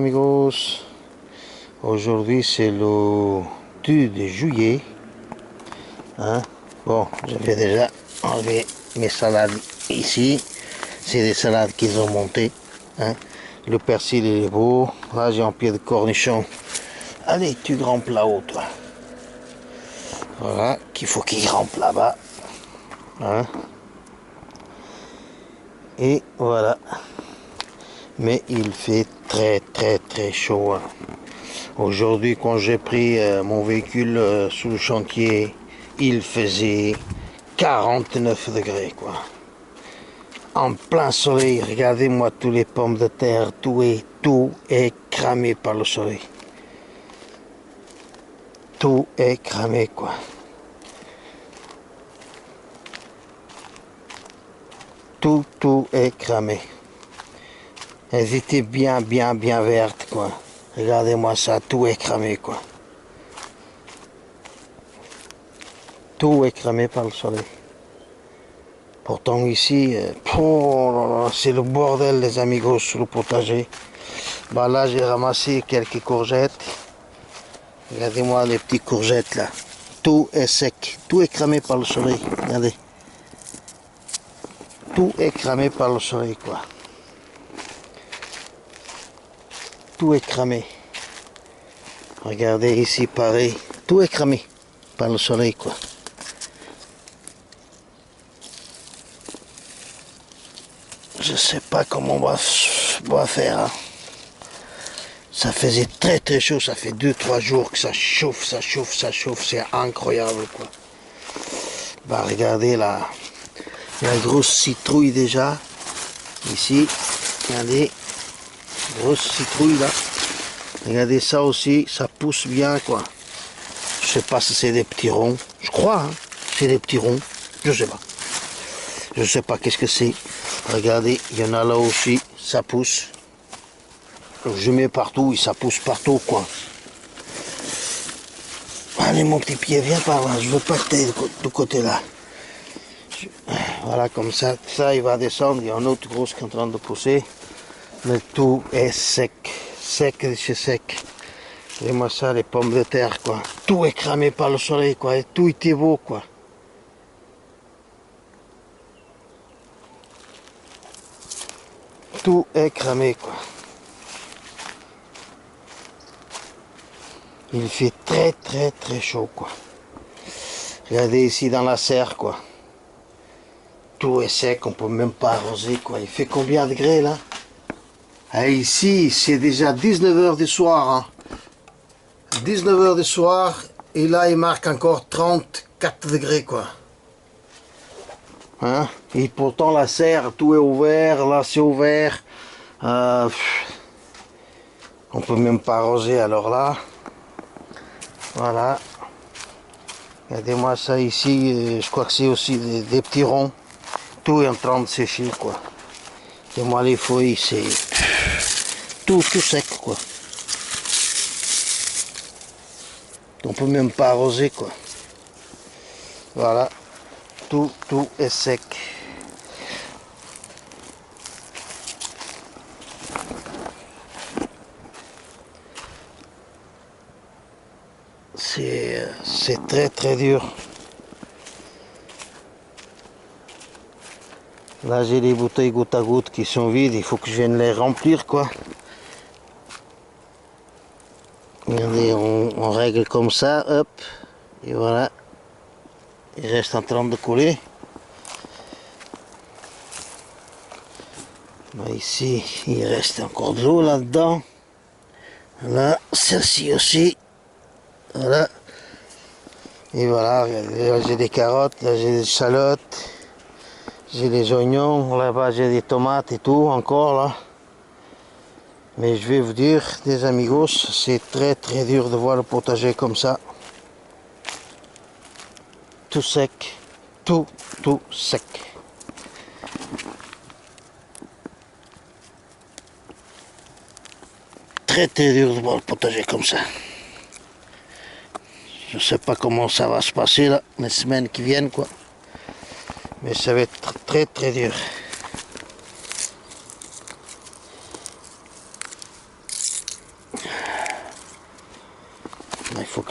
amigos, aujourd'hui c'est le 2 de juillet, hein? Bon, j'avais déjà enlevé mes salades ici, c'est des salades qu'ils ont montées, hein? Le persil il est beau, là j'ai un pied de cornichon, allez tu grimpes là-haut toi, voilà, qu'il faut qu'il grimpe là-bas, hein? Et voilà, mais il fait très chaud, hein. Aujourd'hui, quand j'ai pris mon véhicule sous le chantier, il faisait 49 degrés, quoi. En plein soleil, regardez-moi tous les pommes de terre, tout est cramé par le soleil. Tout est cramé, quoi. Tout est cramé. Elles étaient bien vertes, quoi. Regardez-moi ça, tout est cramé, quoi. Tout est cramé par le soleil. Pourtant ici, oh c'est le bordel les amigos sur le potager. Bah là j'ai ramassé quelques courgettes. Regardez-moi les petites courgettes là. Tout est sec, tout est cramé par le soleil. Regardez. Tout est cramé par le soleil, quoi. Tout est cramé. Regardez ici pareil. Tout est cramé par le soleil, quoi. Je sais pas comment on va faire, hein. Ça faisait très chaud, ça fait 2-3 jours que ça chauffe, c'est incroyable, quoi. Bah regardez la grosse citrouille déjà, ici, regardez, grosse citrouille là, regardez ça aussi, ça pousse bien, quoi. Je sais pas si c'est des petits ronds, je crois, hein, c'est des petits ronds, je sais pas qu'est-ce que c'est. Regardez, il y en a là aussi, ça pousse. Je mets partout et ça pousse partout, quoi. Allez mon petit pied, viens par là, je veux pas que tu ailles de côté là. Voilà, comme ça, il va descendre, il y a un autre gros qui est en train de pousser. Mais tout est sec, sec de chez sec. Et moi ça, les pommes de terre, quoi. Tout est cramé par le soleil, quoi, et tout était beau, quoi. Tout est cramé, quoi. Il fait très chaud, quoi. Regardez ici dans la serre, quoi. Tout est sec, on peut même pas arroser, quoi. Il fait combien de degrés là? Ah, ici, c'est déjà 19 h du soir, hein. 19 h du soir, et là il marque encore 34 degrés, quoi. Hein? Et pourtant la serre, tout est ouvert, là c'est ouvert. On peut même pas arroser, alors là. Voilà. Regardez-moi ça ici, je crois que c'est aussi des petits ronds. Tout est en train de sécher, quoi. Et moi les feuilles, c'est tout sec, quoi. On peut même pas arroser, quoi. Voilà. Tout est sec. C'est très dur. Là j'ai les bouteilles goutte à goutte qui sont vides, il faut que je vienne les remplir, quoi. Regardez, on règle comme ça, hop, et voilà. Il reste en train de couler. Bah, ici, il reste encore de l'eau là-dedans. Là, celle-ci aussi. Voilà. Et voilà, là j'ai des carottes, là j'ai des échalotes. J'ai les oignons, là-bas j'ai des tomates et tout encore là. Mais je vais vous dire, des amigos, c'est très dur de voir le potager comme ça. Tout sec, tout sec. Très dur de voir le potager comme ça. Je sais pas comment ça va se passer là, les semaines qui viennent, quoi. Mais ça va être très dur.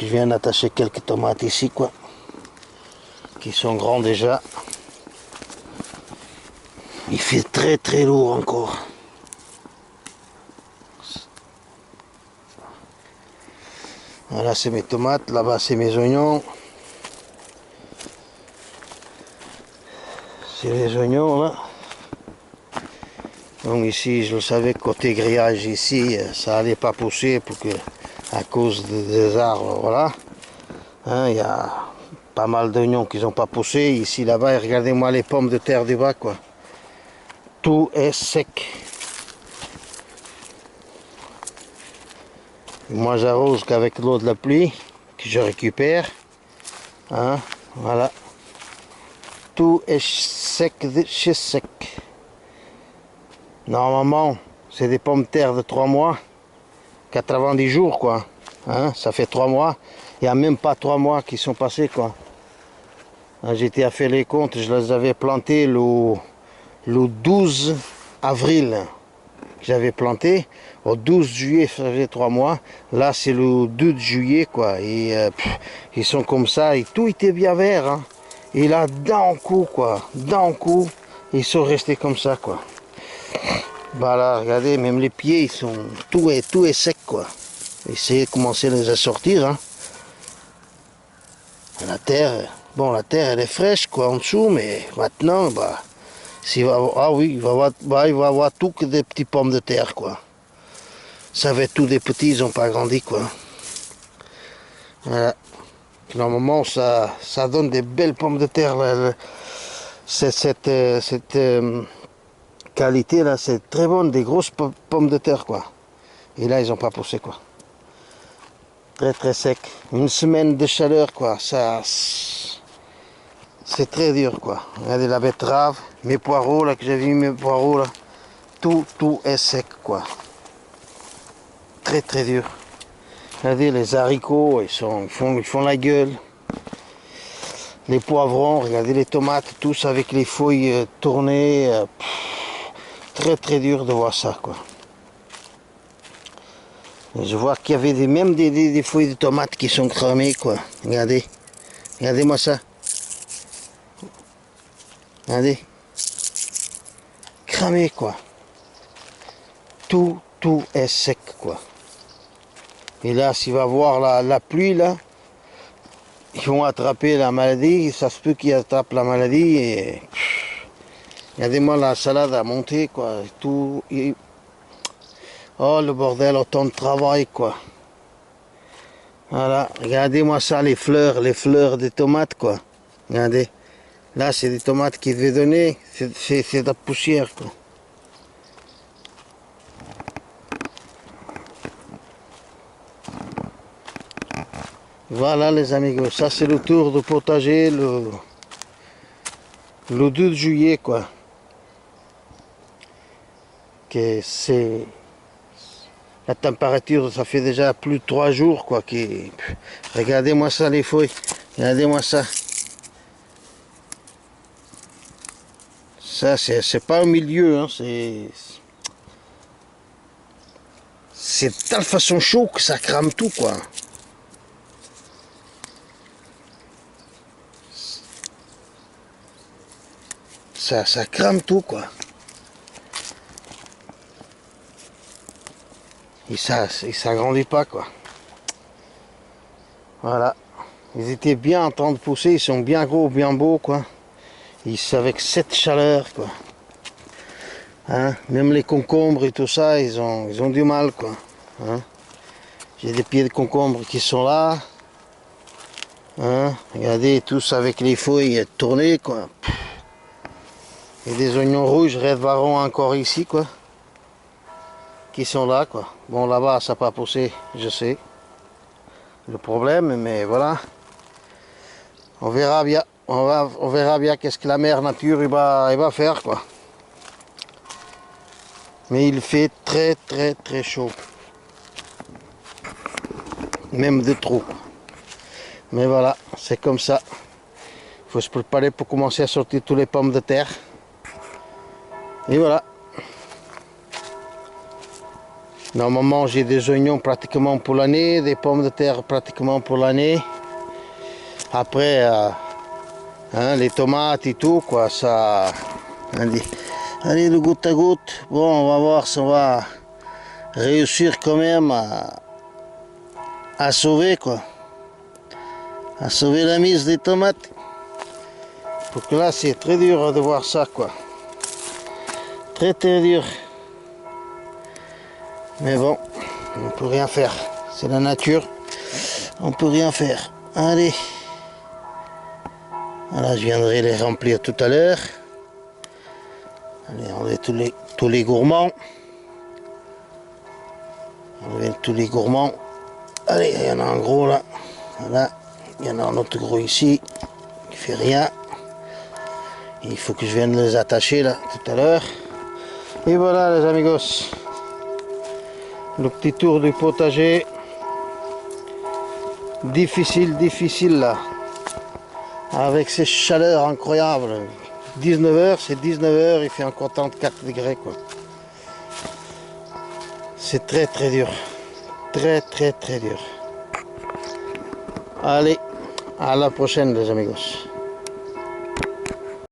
je viens d'attacher quelques tomates ici, quoi. Qui sont grands déjà. Il fait très très lourd encore. Voilà, c'est mes tomates. Là-bas, c'est mes oignons. C'est les oignons, là. Donc ici, je le savais, côté grillage, ici, ça allait pas pousser pour que, à cause des arbres, voilà. Hein, il y a pas mal d'oignons qui n'ont pas poussé. Ici, là-bas, et regardez-moi les pommes de terre du bas, quoi. Tout est sec. Moi, j'arrose qu'avec l'eau de la pluie, que je récupère. Hein, voilà. Tout est sec de chez sec. Normalement, c'est des pommes de terre de 3 mois, 90 jours, quoi. Hein, ça fait 3 mois. Il n'y a même pas 3 mois qui sont passés, quoi. J'étais à faire les comptes, je les avais plantés le 12 avril. J'avais planté. Au 12 juillet, ça faisait 3 mois. Là, c'est le 2 juillet, quoi. Et ils sont comme ça. Et tout était bien vert. Hein. Et là, d'un coup, quoi. D'un coup, ils sont restés comme ça, quoi. Bah là, regardez, même les pieds, ils sont tout est sec, quoi. Essayez de commencer à les sortir. Hein. La terre, bon, la terre, elle est fraîche, quoi, en dessous. Mais maintenant, bah... ah oui, il va avoir tout que des petits pommes de terre, quoi. Ça va être tous des petits, ils n'ont pas grandi, quoi. Voilà. Normalement, ça donne des belles pommes de terre. Là. Cette qualité, là, c'est très bonne, des grosses pommes de terre, quoi. Et là, ils n'ont pas poussé, quoi. Très, très sec. Une semaine de chaleur, quoi. Ça... C'est très dur, quoi. Regardez la betterave, mes poireaux, là, que j'ai vu, mes poireaux, là. Tout est sec, quoi. Très, très dur. Regardez, les haricots, ils font la gueule. Les poivrons, regardez les tomates, tous avec les feuilles tournées. Très, très dur de voir ça, quoi. Et je vois qu'il y avait même des feuilles de tomates qui sont cramées, quoi. Regardez. Regardez-moi ça. Regardez. Cramé, quoi. Tout est sec, quoi. Et là, s'il va voir la pluie, là, ils vont attraper la maladie. Ça se peut qu'ils attrapent la maladie. Et regardez-moi la salade à monter, quoi. Tout. Oh, le bordel, autant de travail, quoi. Voilà. Regardez-moi ça, les fleurs des tomates, quoi. Regardez. Là, c'est des tomates qui devaient donner. C'est de la poussière, quoi. Voilà, les amigos. Ça, c'est le tour de potager le 2 juillet, quoi. Que c'est... La température, ça fait déjà plus de 3 jours, quoi. Regardez-moi ça, les feuilles. Regardez-moi ça. Ça, c'est pas au milieu, hein, c'est de telle façon chaud que ça crame tout, quoi. Ça crame tout, quoi. Et ça grandit pas, quoi. Voilà. Ils étaient bien en train de pousser, ils sont bien gros, bien beaux, quoi. Avec cette chaleur, quoi. Hein? Même les concombres et tout ça, ils ont du mal, quoi. Hein? J'ai des pieds de concombre qui sont là. Hein? Regardez, tous avec les feuilles tournées, quoi. Et des oignons rouges, Red Baron encore ici, quoi. Qui sont là, quoi. Bon, là-bas, ça n'a pas poussé, je sais. Le problème, mais voilà. On verra bien. On verra bien qu'est-ce que la mère nature il va faire, quoi. Mais il fait très, très, très chaud. Même de trop. Mais voilà, c'est comme ça. Il faut se préparer pour commencer à sortir tous les pommes de terre. Et voilà. Normalement j'ai des oignons pratiquement pour l'année, des pommes de terre pratiquement pour l'année. Après hein, les tomates et tout quoi, ça. Allez, le goutte à goutte. Bon, on va voir si on va réussir quand même à sauver quoi. À sauver la mise des tomates. Parce que là c'est très dur de voir ça quoi. Très dur. Mais bon, on peut rien faire. C'est la nature. On peut rien faire. Allez. Voilà, je viendrai les remplir tout à l'heure. Allez, enlever tous les gourmands. Enlever tous les gourmands. Allez, il y en a un gros là. Voilà. Il y en a un autre gros ici. Qui fait rien. Il faut que je vienne les attacher là tout à l'heure. Et voilà les amigos. Le petit tour du potager. Difficile là. Avec ces chaleurs incroyables. 19h, c'est 19h, il fait encore 34 degrés quoi. C'est très dur. Très dur. Allez, à la prochaine les amigos.